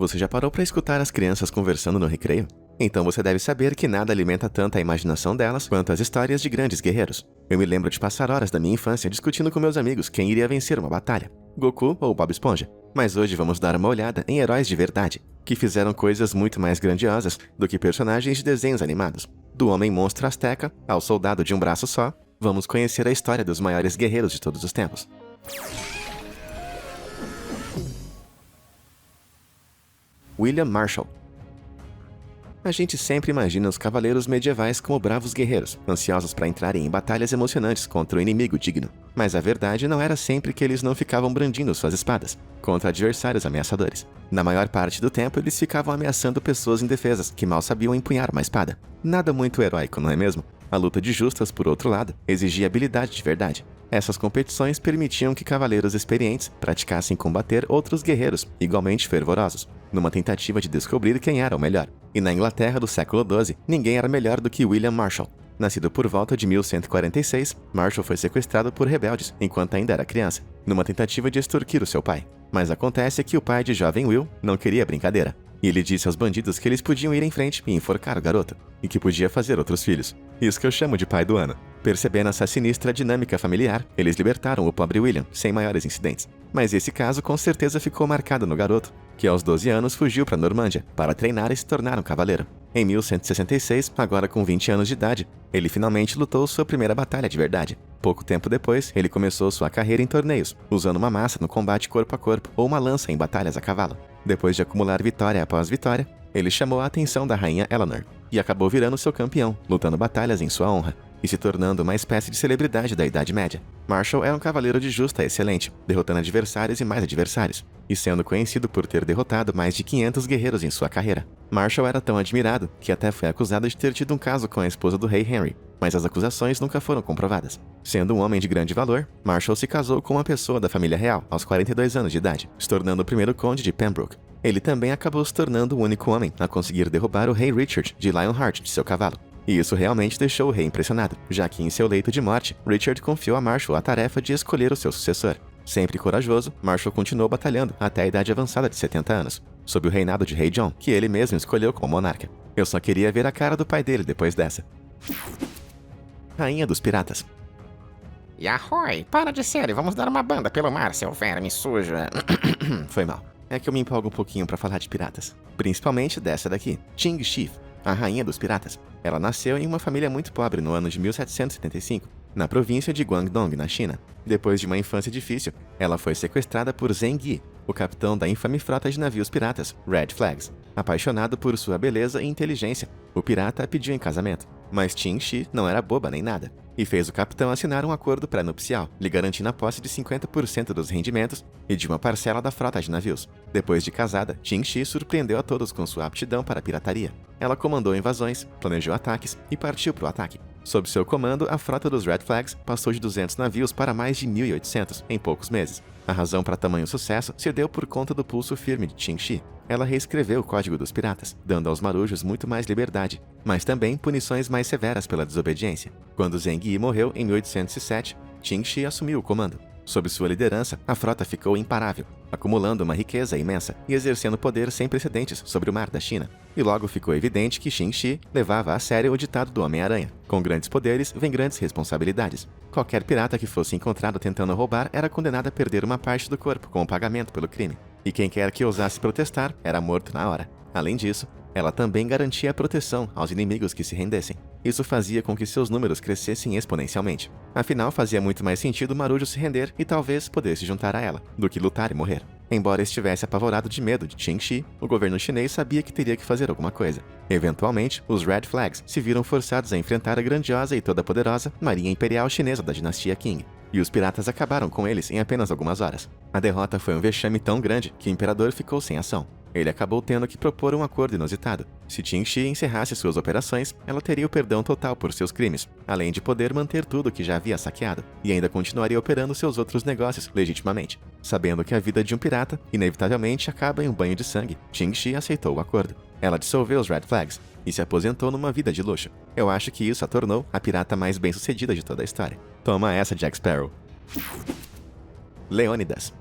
Você já parou para escutar as crianças conversando no recreio? Então você deve saber que nada alimenta tanto a imaginação delas quanto as histórias de grandes guerreiros. Eu me lembro de passar horas da minha infância discutindo com meus amigos quem iria vencer uma batalha, Goku ou Bob Esponja. Mas hoje vamos dar uma olhada em heróis de verdade, que fizeram coisas muito mais grandiosas do que personagens de desenhos animados. Do homem-monstro asteca ao soldado de um braço só, vamos conhecer a história dos maiores guerreiros de todos os tempos. William Marshall. A gente sempre imagina os cavaleiros medievais como bravos guerreiros, ansiosos para entrarem em batalhas emocionantes contra o inimigo digno. Mas a verdade não era sempre que eles não ficavam brandindo suas espadas contra adversários ameaçadores. Na maior parte do tempo, eles ficavam ameaçando pessoas indefesas que mal sabiam empunhar uma espada. Nada muito heróico, não é mesmo? A luta de justas, por outro lado, exigia habilidade de verdade. Essas competições permitiam que cavaleiros experientes praticassem combater outros guerreiros igualmente fervorosos, numa tentativa de descobrir quem era o melhor. E na Inglaterra do século XII, ninguém era melhor do que William Marshall. Nascido por volta de 1146, Marshall foi sequestrado por rebeldes enquanto ainda era criança, numa tentativa de extorquir o seu pai. Mas acontece que o pai de jovem Will não queria brincadeira, e ele disse aos bandidos que eles podiam ir em frente e enforcar o garoto, e que podia fazer outros filhos. Isso que eu chamo de pai do ano. Percebendo essa sinistra dinâmica familiar, eles libertaram o pobre William sem maiores incidentes. Mas esse caso com certeza ficou marcado no garoto, que aos 12 anos fugiu para a Normândia para treinar e se tornar um cavaleiro. Em 1166, agora com 20 anos de idade, ele finalmente lutou sua primeira batalha de verdade. Pouco tempo depois, ele começou sua carreira em torneios, usando uma massa no combate corpo a corpo ou uma lança em batalhas a cavalo. Depois de acumular vitória após vitória, ele chamou a atenção da rainha Eleanor e acabou virando seu campeão, lutando batalhas em sua honra e se tornando uma espécie de celebridade da Idade Média. Marshall era um cavaleiro de justa excelente, derrotando adversários e mais adversários, e sendo conhecido por ter derrotado mais de 500 guerreiros em sua carreira. Marshall era tão admirado que até foi acusado de ter tido um caso com a esposa do rei Henry, mas as acusações nunca foram comprovadas. Sendo um homem de grande valor, Marshall se casou com uma pessoa da família real aos 42 anos de idade, se tornando o primeiro conde de Pembroke. Ele também acabou se tornando o único homem a conseguir derrubar o rei Richard de Lionheart de seu cavalo. E isso realmente deixou o rei impressionado, já que em seu leito de morte, Richard confiou a Marshall a tarefa de escolher o seu sucessor. Sempre corajoso, Marshall continuou batalhando até a idade avançada de 70 anos, sob o reinado de Rei John, que ele mesmo escolheu como monarca. Eu só queria ver a cara do pai dele depois dessa. Rainha dos Piratas. Yahoi, para de sério, vamos dar uma banda pelo mar, seu verme sujo. Foi mal. É que eu me empolgo um pouquinho pra falar de piratas. Principalmente dessa daqui, Ching Shi, a rainha dos piratas. Ela nasceu em uma família muito pobre no ano de 1775, na província de Guangdong, na China. Depois de uma infância difícil, ela foi sequestrada por Zheng Yi, o capitão da infame frota de navios piratas, Red Flags. Apaixonado por sua beleza e inteligência, o pirata a pediu em casamento. Mas Ching Shi não era boba nem nada, e fez o capitão assinar um acordo pré-nupcial, lhe garantindo a posse de 50% dos rendimentos e de uma parcela da frota de navios. Depois de casada, Ching Shi surpreendeu a todos com sua aptidão para a pirataria. Ela comandou invasões, planejou ataques e partiu para o ataque. Sob seu comando, a frota dos Red Flags passou de 200 navios para mais de 1.800 em poucos meses. A razão para tamanho sucesso se deu por conta do pulso firme de Ching Shi. Ela reescreveu o Código dos Piratas, dando aos marujos muito mais liberdade, mas também punições mais severas pela desobediência. Quando Zheng Yi morreu em 1807, Ching Shi assumiu o comando. Sob sua liderança, a frota ficou imparável, acumulando uma riqueza imensa e exercendo poder sem precedentes sobre o mar da China. E logo ficou evidente que Ching Shi levava a sério o ditado do Homem-Aranha: com grandes poderes vem grandes responsabilidades. Qualquer pirata que fosse encontrado tentando roubar era condenado a perder uma parte do corpo como pagamento pelo crime. E quem quer que ousasse protestar era morto na hora. Além disso, ela também garantia proteção aos inimigos que se rendessem. Isso fazia com que seus números crescessem exponencialmente. Afinal, fazia muito mais sentido o marujo se render e talvez poder se juntar a ela, do que lutar e morrer. Embora estivesse apavorado de medo de Ching Shi, o governo chinês sabia que teria que fazer alguma coisa. Eventualmente, os Red Flags se viram forçados a enfrentar a grandiosa e toda-poderosa Marinha Imperial Chinesa da dinastia Qing, e os piratas acabaram com eles em apenas algumas horas. A derrota foi um vexame tão grande que o imperador ficou sem ação. Ele acabou tendo que propor um acordo inusitado. Se Ching Shi encerrasse suas operações, ela teria o perdão total por seus crimes, além de poder manter tudo que já havia saqueado, e ainda continuaria operando seus outros negócios legitimamente. Sabendo que a vida de um pirata, inevitavelmente, acaba em um banho de sangue, Ching Shi aceitou o acordo. Ela dissolveu os Red Flags e se aposentou numa vida de luxo. Eu acho que isso a tornou a pirata mais bem-sucedida de toda a história. Toma essa, Jack Sparrow. Leônidas.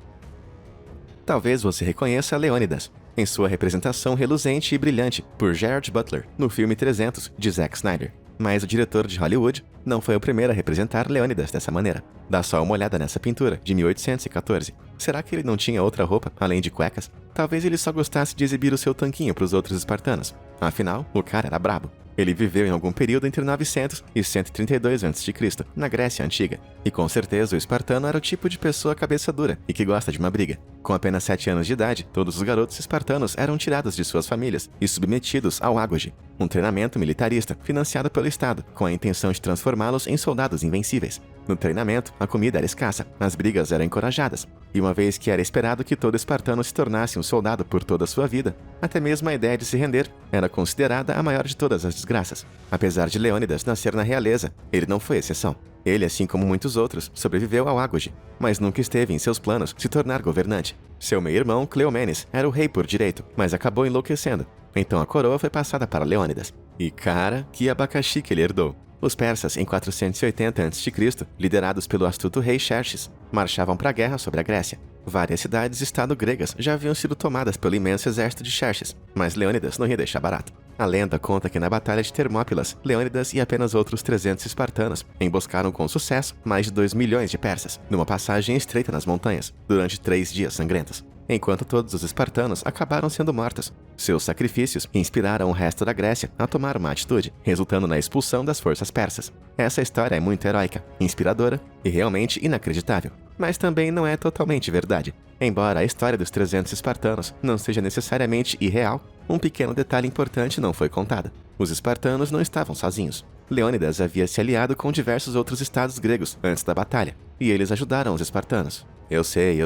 Talvez você reconheça Leônidas, em sua representação reluzente e brilhante por Gerard Butler no filme 300 de Zack Snyder. Mas o diretor de Hollywood não foi o primeiro a representar Leônidas dessa maneira. Dá só uma olhada nessa pintura, de 1814. Será que ele não tinha outra roupa, além de cuecas? Talvez ele só gostasse de exibir o seu tanquinho para os outros espartanos. Afinal, o cara era brabo. Ele viveu em algum período entre 900 e 132 a.C., na Grécia Antiga. E com certeza o espartano era o tipo de pessoa cabeça dura e que gosta de uma briga. Com apenas 7 anos de idade, todos os garotos espartanos eram tirados de suas famílias e submetidos ao ágoge, um treinamento militarista financiado pelo Estado, com a intenção de transformá-los em soldados invencíveis. No treinamento, a comida era escassa, as brigas eram encorajadas, e uma vez que era esperado que todo espartano se tornasse um soldado por toda a sua vida, até mesmo a ideia de se render era considerada a maior de todas as desgraças. Apesar de Leônidas nascer na realeza, ele não foi exceção. Ele, assim como muitos outros, sobreviveu ao ágoge, mas nunca esteve em seus planos se tornar governante. Seu meio-irmão, Cleomenes, era o rei por direito, mas acabou enlouquecendo. Então a coroa foi passada para Leônidas. E cara, que abacaxi que ele herdou! Os persas, em 480 a.C., liderados pelo astuto rei Xerxes, marchavam para a guerra sobre a Grécia. Várias cidades-estado gregas já haviam sido tomadas pelo imenso exército de Xerxes, mas Leônidas não ia deixar barato. A lenda conta que na Batalha de Termópilas, Leônidas e apenas outros 300 espartanos emboscaram com sucesso mais de 2 milhões de persas, numa passagem estreita nas montanhas, durante 3 dias sangrentos. Enquanto todos os espartanos acabaram sendo mortos. Seus sacrifícios inspiraram o resto da Grécia a tomar uma atitude, resultando na expulsão das forças persas. Essa história é muito heróica, inspiradora e realmente inacreditável. Mas também não é totalmente verdade. Embora a história dos 300 espartanos não seja necessariamente irreal, um pequeno detalhe importante não foi contado. Os espartanos não estavam sozinhos. Leônidas havia se aliado com diversos outros estados gregos antes da batalha, e eles ajudaram os espartanos. Eu sei.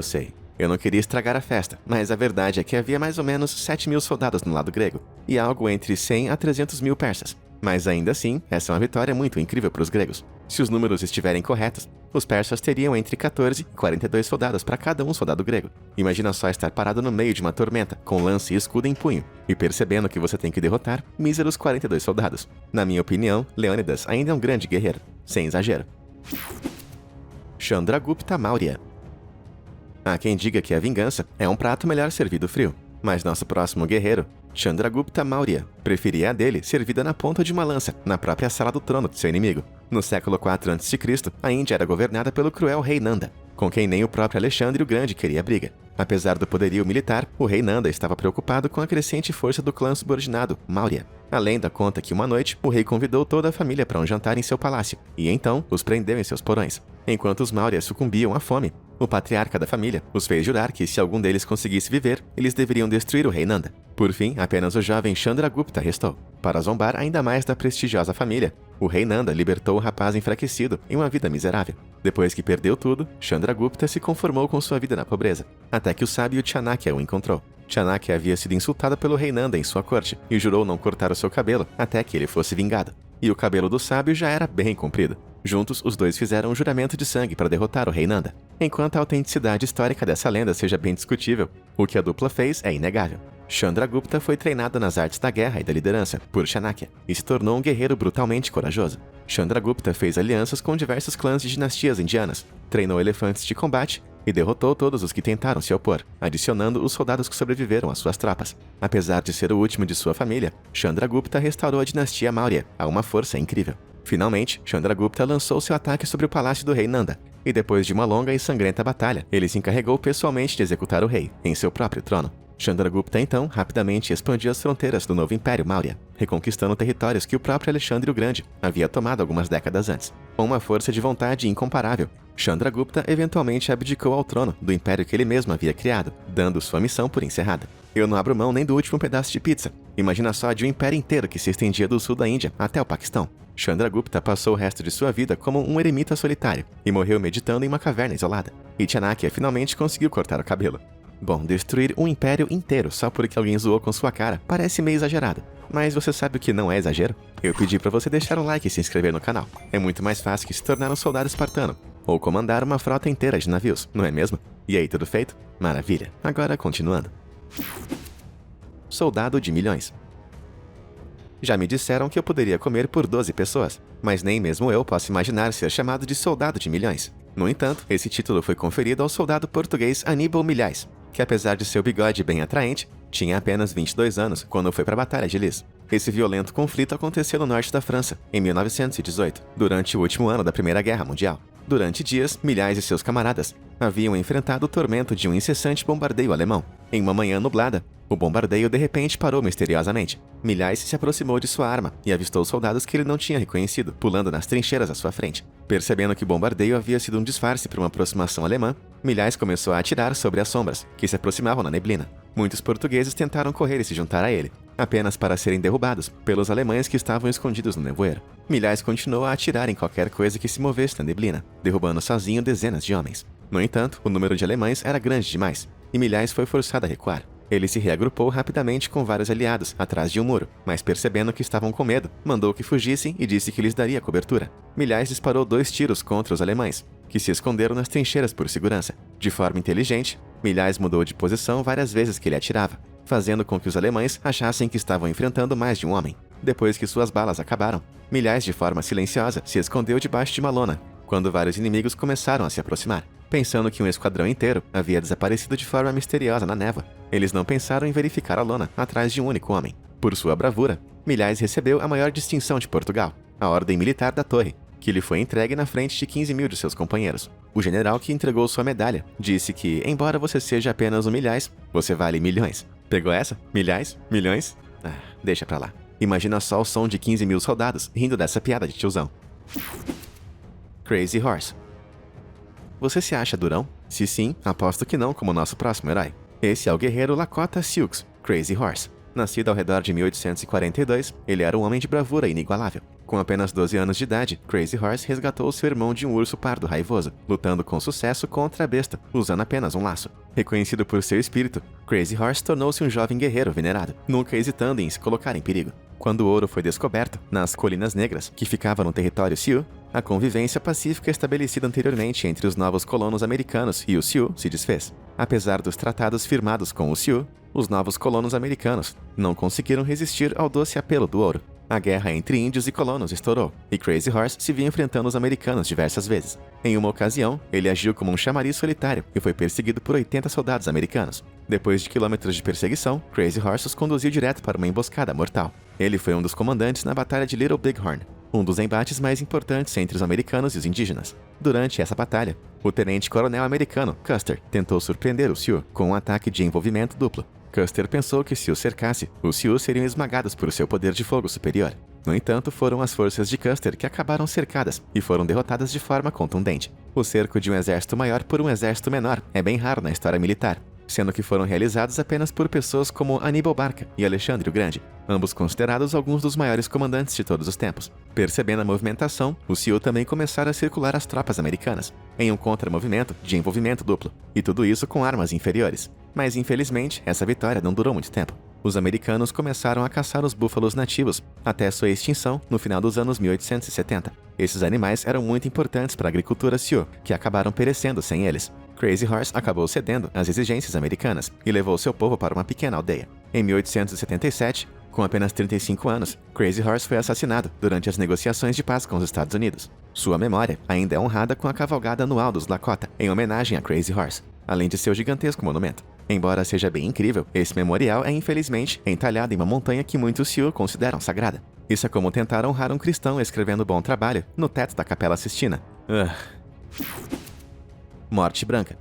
Eu não queria estragar a festa, mas a verdade é que havia mais ou menos 7.000 soldados no lado grego, e algo entre 100 a 300 mil persas. Mas ainda assim, essa é uma vitória muito incrível para os gregos. Se os números estiverem corretos, os persas teriam entre 14 e 42 soldados para cada um soldado grego. Imagina só estar parado no meio de uma tormenta, com lance e escudo em punho, e percebendo que você tem que derrotar míseros 42 soldados. Na minha opinião, Leônidas ainda é um grande guerreiro, sem exagero. Chandragupta Maurya. Há quem diga que a vingança é um prato melhor servido frio, mas nosso próximo guerreiro, Chandragupta Maurya, preferia a dele servida na ponta de uma lança, na própria sala do trono de seu inimigo. No século IV a.C., a Índia era governada pelo cruel rei Nanda, com quem nem o próprio Alexandre o Grande queria briga. Apesar do poderio militar, o rei Nanda estava preocupado com a crescente força do clã subordinado, Maurya. A lenda conta que uma noite, o rei convidou toda a família para um jantar em seu palácio, e então os prendeu em seus porões. Enquanto os Maurya sucumbiam à fome, o patriarca da família os fez jurar que se algum deles conseguisse viver, eles deveriam destruir o rei Nanda. Por fim, apenas o jovem Chandragupta restou. Para zombar ainda mais da prestigiosa família, o rei Nanda libertou o rapaz enfraquecido em uma vida miserável. Depois que perdeu tudo, Chandragupta se conformou com sua vida na pobreza, até que o sábio Chanakya o encontrou. Chanakya havia sido insultado pelo rei Nanda em sua corte e jurou não cortar o seu cabelo até que ele fosse vingado. E o cabelo do sábio já era bem comprido. Juntos, os dois fizeram um juramento de sangue para derrotar o rei Nanda. Enquanto a autenticidade histórica dessa lenda seja bem discutível, o que a dupla fez é inegável. Chandragupta foi treinado nas artes da guerra e da liderança por Chanakya e se tornou um guerreiro brutalmente corajoso. Chandragupta fez alianças com diversos clãs de dinastias indianas, treinou elefantes de combate e derrotou todos os que tentaram se opor, adicionando os soldados que sobreviveram às suas tropas. Apesar de ser o último de sua família, Chandragupta restaurou a dinastia Maurya a uma força incrível. Finalmente, Chandragupta lançou seu ataque sobre o palácio do rei Nanda, e depois de uma longa e sangrenta batalha, ele se encarregou pessoalmente de executar o rei, em seu próprio trono. Chandragupta, então, rapidamente expandiu as fronteiras do novo Império Maurya, reconquistando territórios que o próprio Alexandre o Grande havia tomado algumas décadas antes. Com uma força de vontade incomparável, Chandragupta eventualmente abdicou ao trono do império que ele mesmo havia criado, dando sua missão por encerrada. Eu não abro mão nem do último pedaço de pizza. Imagina só de um império inteiro que se estendia do sul da Índia até o Paquistão. Chandragupta passou o resto de sua vida como um eremita solitário e morreu meditando em uma caverna isolada. E Chanakya finalmente conseguiu cortar o cabelo. Bom, destruir um império inteiro só porque alguém zoou com sua cara parece meio exagerado. Mas você sabe o que não é exagero? Eu pedi pra você deixar um like e se inscrever no canal. É muito mais fácil que se tornar um soldado espartano, ou comandar uma frota inteira de navios, não é mesmo? E aí, tudo feito? Maravilha. Agora, continuando. Soldado de milhões. Já me disseram que eu poderia comer por 12 pessoas, mas nem mesmo eu posso imaginar ser chamado de soldado de milhões. No entanto, esse título foi conferido ao soldado português Aníbal Milhais. que apesar de seu bigode bem atraente, tinha apenas 22 anos quando foi para a Batalha de Lys. Esse violento conflito aconteceu no norte da França, em 1918, durante o último ano da Primeira Guerra Mundial. Durante dias, Milhais e seus camaradas haviam enfrentado o tormento de um incessante bombardeio alemão. Em uma manhã nublada, o bombardeio de repente parou misteriosamente. Milhais se aproximou de sua arma e avistou soldados que ele não tinha reconhecido, pulando nas trincheiras à sua frente. Percebendo que o bombardeio havia sido um disfarce para uma aproximação alemã, Milhais começou a atirar sobre as sombras, que se aproximavam na neblina. Muitos portugueses tentaram correr e se juntar a ele, apenas para serem derrubados pelos alemães que estavam escondidos no nevoeiro. Milhais continuou a atirar em qualquer coisa que se movesse na neblina, derrubando sozinho dezenas de homens. No entanto, o número de alemães era grande demais, e Milhais foi forçado a recuar. Ele se reagrupou rapidamente com vários aliados atrás de um muro, mas percebendo que estavam com medo, mandou que fugissem e disse que lhes daria cobertura. Milhais disparou 2 tiros contra os alemães, que se esconderam nas trincheiras por segurança. De forma inteligente, Milhais mudou de posição várias vezes que ele atirava, fazendo com que os alemães achassem que estavam enfrentando mais de um homem. Depois que suas balas acabaram, Milhais, de forma silenciosa, se escondeu debaixo de uma lona, quando vários inimigos começaram a se aproximar. Pensando que um esquadrão inteiro havia desaparecido de forma misteriosa na névoa, eles não pensaram em verificar a lona atrás de um único homem. Por sua bravura, Milhais recebeu a maior distinção de Portugal, a Ordem Militar da Torre, que lhe foi entregue na frente de 15 mil de seus companheiros. O general que entregou sua medalha disse que, embora você seja apenas um Milhais, você vale milhões. Pegou essa? Milhais? Milhões? Deixa pra lá. Imagina só o som de 15 mil soldados rindo dessa piada de tiozão. Crazy Horse. Você se acha durão? Se sim, aposto que não como nosso próximo herói. Esse é o guerreiro Lakota Sioux, Crazy Horse. Nascido ao redor de 1842, ele era um homem de bravura inigualável. Com apenas 12 anos de idade, Crazy Horse resgatou seu irmão de um urso pardo raivoso, lutando com sucesso contra a besta, usando apenas um laço. Reconhecido por seu espírito, Crazy Horse tornou-se um jovem guerreiro venerado, nunca hesitando em se colocar em perigo. Quando o ouro foi descoberto, nas Colinas Negras, que ficavam no território Sioux, a convivência pacífica estabelecida anteriormente entre os novos colonos americanos e os Sioux se desfez. Apesar dos tratados firmados com os Sioux, os novos colonos americanos não conseguiram resistir ao doce apelo do ouro. A guerra entre índios e colonos estourou, e Crazy Horse se via enfrentando os americanos diversas vezes. Em uma ocasião, ele agiu como um chamariz solitário e foi perseguido por 80 soldados americanos. Depois de quilômetros de perseguição, Crazy Horse os conduziu direto para uma emboscada mortal. Ele foi um dos comandantes na Batalha de Little Bighorn, um dos embates mais importantes entre os americanos e os indígenas. Durante essa batalha, o tenente-coronel americano Custer tentou surpreender os Sioux com um ataque de envolvimento duplo. Custer pensou que se o cercasse, os Sioux seriam esmagados por seu poder de fogo superior. No entanto, foram as forças de Custer que acabaram cercadas e foram derrotadas de forma contundente. O cerco de um exército maior por um exército menor é bem raro na história militar, sendo que foram realizados apenas por pessoas como Aníbal Barca e Alexandre o Grande, ambos considerados alguns dos maiores comandantes de todos os tempos. Percebendo a movimentação, os Sioux também começaram a circular as tropas americanas, em um contramovimento de envolvimento duplo, e tudo isso com armas inferiores. Mas infelizmente, essa vitória não durou muito tempo. Os americanos começaram a caçar os búfalos nativos, até sua extinção no final dos anos 1870. Esses animais eram muito importantes para a agricultura Sioux, que acabaram perecendo sem eles. Crazy Horse acabou cedendo às exigências americanas e levou seu povo para uma pequena aldeia. Em 1877, com apenas 35 anos, Crazy Horse foi assassinado durante as negociações de paz com os Estados Unidos. Sua memória ainda é honrada com a cavalgada anual dos Lakota, em homenagem a Crazy Horse, além de seu gigantesco monumento. Embora seja bem incrível, esse memorial é infelizmente entalhado em uma montanha que muitos Sioux consideram sagrada. Isso é como tentar honrar um cristão escrevendo bom trabalho no teto da Capela Sistina. Morte Branca.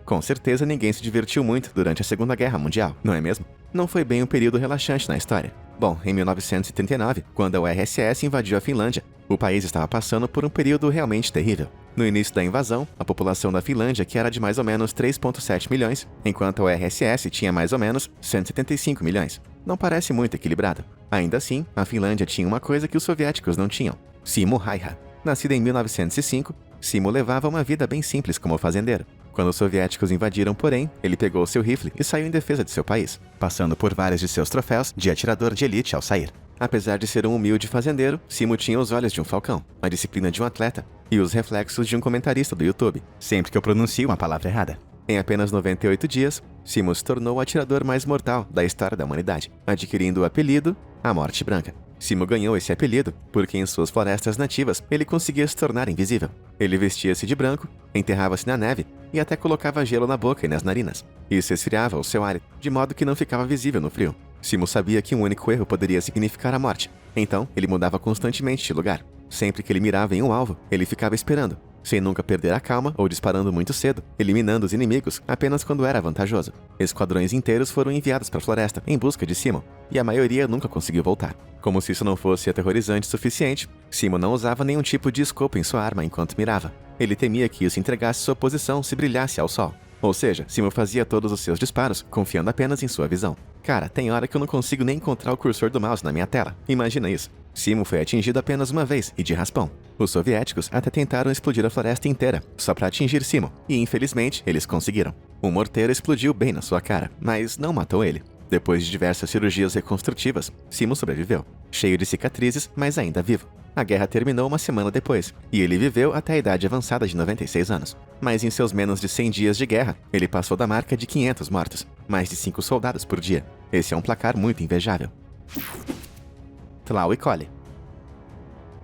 Com certeza ninguém se divertiu muito durante a Segunda Guerra Mundial, não é mesmo? Não foi bem um período relaxante na história. Bom, em 1939, quando a URSS invadiu a Finlândia, o país estava passando por um período realmente terrível. No início da invasão, a população da Finlândia, que era de mais ou menos 3,7 milhões, enquanto a URSS tinha mais ou menos 175 milhões. Não parece muito equilibrado. Ainda assim, a Finlândia tinha uma coisa que os soviéticos não tinham: Simo Häyhä. Nascido em 1905, Simo levava uma vida bem simples como fazendeiro. Quando os soviéticos invadiram, porém, ele pegou seu rifle e saiu em defesa de seu país, passando por vários de seus troféus de atirador de elite ao sair. Apesar de ser um humilde fazendeiro, Simo tinha os olhos de um falcão, a disciplina de um atleta e os reflexos de um comentarista do YouTube, sempre que eu pronuncio uma palavra errada. Em apenas 98 dias, Simo se tornou o atirador mais mortal da história da humanidade, adquirindo o apelido A Morte Branca. Simo ganhou esse apelido porque em suas florestas nativas ele conseguia se tornar invisível. Ele vestia-se de branco, enterrava-se na neve e até colocava gelo na boca e nas narinas. Isso esfriava o seu hálito, de modo que não ficava visível no frio. Simo sabia que um único erro poderia significar a morte, então ele mudava constantemente de lugar. Sempre que ele mirava em um alvo, ele ficava esperando, sem nunca perder a calma ou disparando muito cedo, eliminando os inimigos apenas quando era vantajoso. Esquadrões inteiros foram enviados para a floresta em busca de Simo, e a maioria nunca conseguiu voltar. Como se isso não fosse aterrorizante o suficiente, Simo não usava nenhum tipo de escopo em sua arma enquanto mirava. Ele temia que isso entregasse sua posição se brilhasse ao sol. Ou seja, Simo fazia todos os seus disparos, confiando apenas em sua visão. Cara, tem hora que eu não consigo nem encontrar o cursor do mouse na minha tela. Imagina isso. Simo foi atingido apenas uma vez, e de raspão. Os soviéticos até tentaram explodir a floresta inteira, só para atingir Simo, e infelizmente eles conseguiram. Um morteiro explodiu bem na sua cara, mas não matou ele. Depois de diversas cirurgias reconstrutivas, Simo sobreviveu, cheio de cicatrizes, mas ainda vivo. A guerra terminou uma semana depois, e ele viveu até a idade avançada de 96 anos. Mas em seus menos de 100 dias de guerra, ele passou da marca de 500 mortos, mais de 5 soldados por dia. Esse é um placar muito invejável. Tlaoicoli.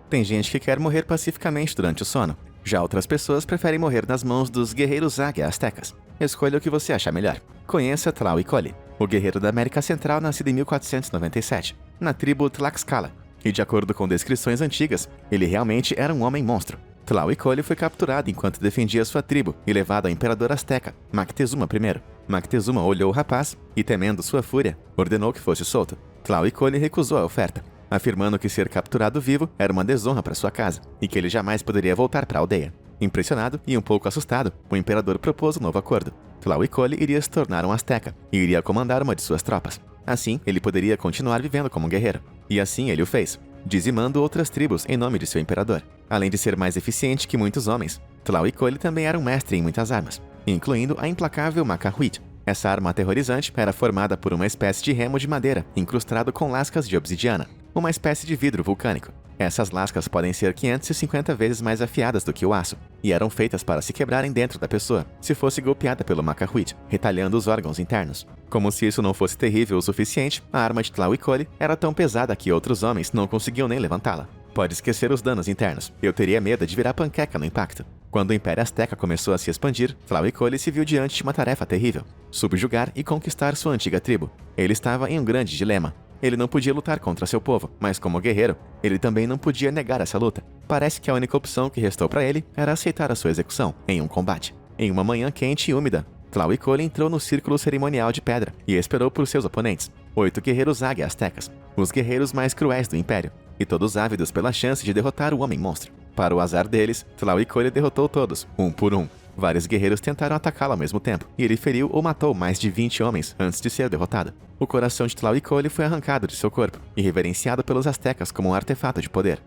Tem gente que quer morrer pacificamente durante o sono. Já outras pessoas preferem morrer nas mãos dos guerreiros águia astecas. Escolha o que você achar melhor. Conheça Tlaoicoli, o guerreiro da América Central nascido em 1497, na tribo Tlaxcala. E de acordo com descrições antigas, ele realmente era um homem monstro. Tlaoicoli foi capturado enquanto defendia sua tribo e levado ao imperador asteca, Moctezuma I. Moctezuma olhou o rapaz e, temendo sua fúria, ordenou que fosse solto. Tlaoicoli recusou a oferta, afirmando que ser capturado vivo era uma desonra para sua casa e que ele jamais poderia voltar para a aldeia. Impressionado e um pouco assustado, o imperador propôs um novo acordo. Tlaoicoli iria se tornar um asteca e iria comandar uma de suas tropas. Assim, ele poderia continuar vivendo como um guerreiro. E assim ele o fez, dizimando outras tribos em nome de seu imperador. Além de ser mais eficiente que muitos homens, Tlaoicoli também era um mestre em muitas armas, incluindo a implacável Macahuit. Essa arma aterrorizante era formada por uma espécie de remo de madeira incrustado com lascas de obsidiana, uma espécie de vidro vulcânico. Essas lascas podem ser 550 vezes mais afiadas do que o aço, e eram feitas para se quebrarem dentro da pessoa, se fosse golpeada pelo Macahuit, retalhando os órgãos internos. Como se isso não fosse terrível o suficiente, a arma de Tlaoicoli era tão pesada que outros homens não conseguiam nem levantá-la. Pode esquecer os danos internos, eu teria medo de virar panqueca no impacto. Quando o Império Azteca começou a se expandir, Tlaoicoli se viu diante de uma tarefa terrível: subjugar e conquistar sua antiga tribo. Ele estava em um grande dilema. Ele não podia lutar contra seu povo, mas como guerreiro, ele também não podia negar essa luta. Parece que a única opção que restou para ele era aceitar a sua execução em um combate. Em uma manhã quente e úmida, Tlaoicoli entrou no círculo cerimonial de pedra e esperou por seus oponentes, 8 guerreiros águia astecas, os guerreiros mais cruéis do Império, e todos ávidos pela chance de derrotar o Homem-Monstro. Para o azar deles, Tlaoicoli derrotou todos, um por um. Vários guerreiros tentaram atacá-lo ao mesmo tempo, e ele feriu ou matou mais de 20 homens antes de ser derrotado. O coração de Tlaoicoli foi arrancado de seu corpo e reverenciado pelos astecas como um artefato de poder.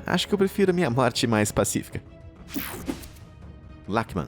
Acho que eu prefiro minha morte mais pacífica. Lachman.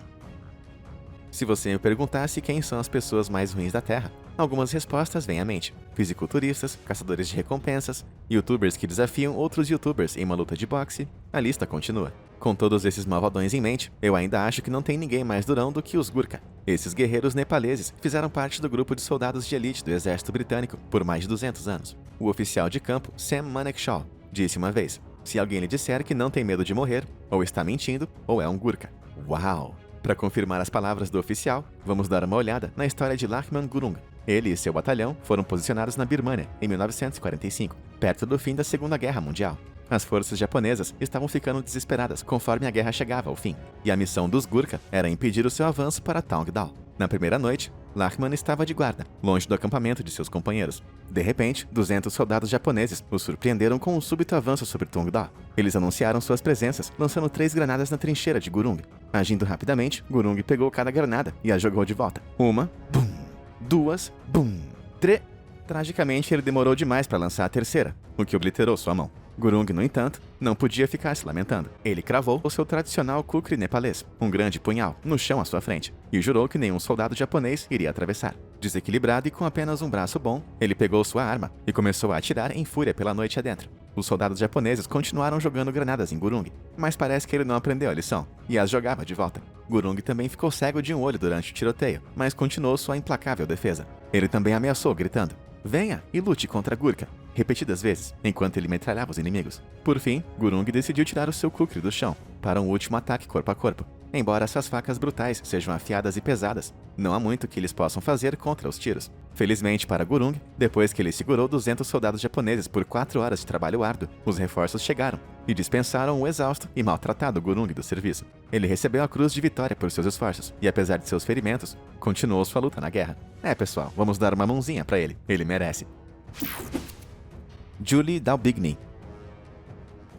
Se você me perguntasse quem são as pessoas mais ruins da Terra, algumas respostas vêm à mente: fisiculturistas, caçadores de recompensas, youtubers que desafiam outros youtubers em uma luta de boxe. A lista continua. Com todos esses malvadões em mente, eu ainda acho que não tem ninguém mais durão do que os Gurkha. Esses guerreiros nepaleses fizeram parte do grupo de soldados de elite do exército britânico por mais de 200 anos. O oficial de campo Sam Manekshaw disse uma vez: se alguém lhe disser que não tem medo de morrer, ou está mentindo, ou é um Gurkha. Uau! Para confirmar as palavras do oficial, vamos dar uma olhada na história de Lachman Gurung. Ele e seu batalhão foram posicionados na Birmânia em 1945, perto do fim da Segunda Guerra Mundial. As forças japonesas estavam ficando desesperadas conforme a guerra chegava ao fim, e a missão dos Gurkha era impedir o seu avanço para Taungdal. Na primeira noite, Lachman estava de guarda, longe do acampamento de seus companheiros. De repente, 200 soldados japoneses o surpreenderam com um súbito avanço sobre Taungdal. Eles anunciaram suas presenças, lançando 3 granadas na trincheira de Gurung. Agindo rapidamente, Gurung pegou cada granada e a jogou de volta. 1, bum! 2, bum! 3... Tragicamente, ele demorou demais para lançar a terceira, o que obliterou sua mão. Gurung, no entanto, não podia ficar se lamentando. Ele cravou o seu tradicional kukri nepalês, um grande punhal, no chão à sua frente, e jurou que nenhum soldado japonês iria atravessar. Desequilibrado e com apenas um braço bom, ele pegou sua arma e começou a atirar em fúria pela noite adentro. Os soldados japoneses continuaram jogando granadas em Gurung, mas parece que ele não aprendeu a lição, e as jogava de volta. Gurung também ficou cego de um olho durante o tiroteio, mas continuou sua implacável defesa. Ele também ameaçou, gritando: Venha e lute contra Gurkha, repetidas vezes, enquanto ele metralhava os inimigos. Por fim, Gurung decidiu tirar o seu kukri do chão, para um último ataque corpo a corpo. Embora essas facas brutais sejam afiadas e pesadas, não há muito que eles possam fazer contra os tiros. Felizmente para Gurung, depois que ele segurou 200 soldados japoneses por 4 horas de trabalho árduo, os reforços chegaram e dispensaram o exausto e maltratado Gurung do serviço. Ele recebeu a cruz de vitória por seus esforços e, apesar de seus ferimentos, continuou sua luta na guerra. Pessoal, vamos dar uma mãozinha pra ele. Ele merece. Julie Daubigny.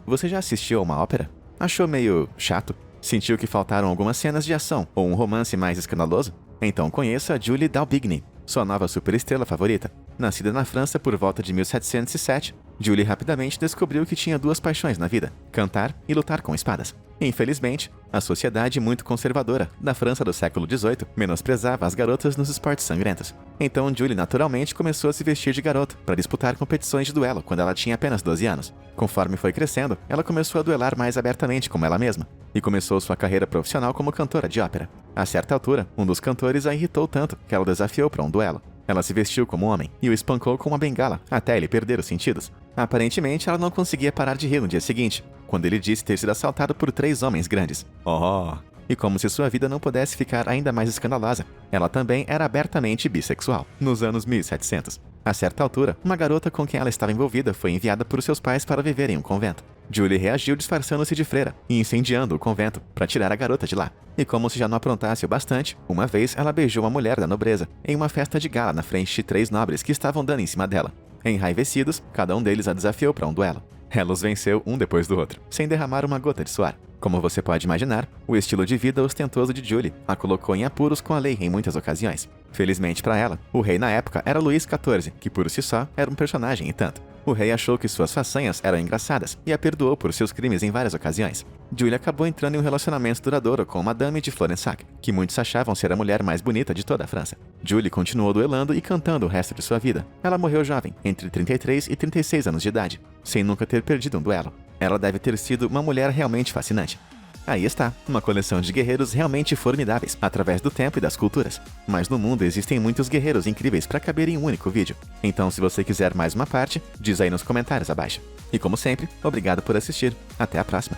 Você já assistiu a uma ópera? Achou meio chato? Sentiu que faltaram algumas cenas de ação ou um romance mais escandaloso? Então conheça Julie Daubigny, sua nova superestrela favorita. Nascida na França por volta de 1707, Julie rapidamente descobriu que tinha 2 paixões na vida: cantar e lutar com espadas. Infelizmente, a sociedade muito conservadora da França do século XVIII menosprezava as garotas nos esportes sangrentos. Então Julie naturalmente começou a se vestir de garoto para disputar competições de duelo quando ela tinha apenas 12 anos. Conforme foi crescendo, ela começou a duelar mais abertamente como ela mesma e começou sua carreira profissional como cantora de ópera. A certa altura, um dos cantores a irritou tanto que ela o desafiou para um duelo. Ela se vestiu como homem e o espancou com uma bengala até ele perder os sentidos. Aparentemente, ela não conseguia parar de rir no dia seguinte, quando ele disse ter sido assaltado por 3 homens grandes. E como se sua vida não pudesse ficar ainda mais escandalosa, ela também era abertamente bissexual, nos anos 1700. A certa altura, uma garota com quem ela estava envolvida foi enviada por seus pais para viver em um convento. Julie reagiu disfarçando-se de freira e incendiando o convento para tirar a garota de lá. E como se já não aprontasse o bastante, uma vez ela beijou uma mulher da nobreza em uma festa de gala na frente de 3 nobres que estavam dando em cima dela. Enraivecidos, cada um deles a desafiou para um duelo. Ela os venceu um depois do outro, sem derramar uma gota de suor. Como você pode imaginar, o estilo de vida ostentoso de Julie a colocou em apuros com a lei em muitas ocasiões. Felizmente para ela, o rei na época era Luís XIV, que por si só era um personagem e tanto. O rei achou que suas façanhas eram engraçadas e a perdoou por seus crimes em várias ocasiões. Julie acabou entrando em um relacionamento duradouro com Madame de Florensac, que muitos achavam ser a mulher mais bonita de toda a França. Julie continuou duelando e cantando o resto de sua vida. Ela morreu jovem, entre 33 e 36 anos de idade, sem nunca ter perdido um duelo. Ela deve ter sido uma mulher realmente fascinante. Aí está, uma coleção de guerreiros realmente formidáveis, através do tempo e das culturas. Mas no mundo existem muitos guerreiros incríveis para caber em um único vídeo. Então se você quiser mais uma parte, diz aí nos comentários abaixo. E como sempre, obrigado por assistir. Até a próxima.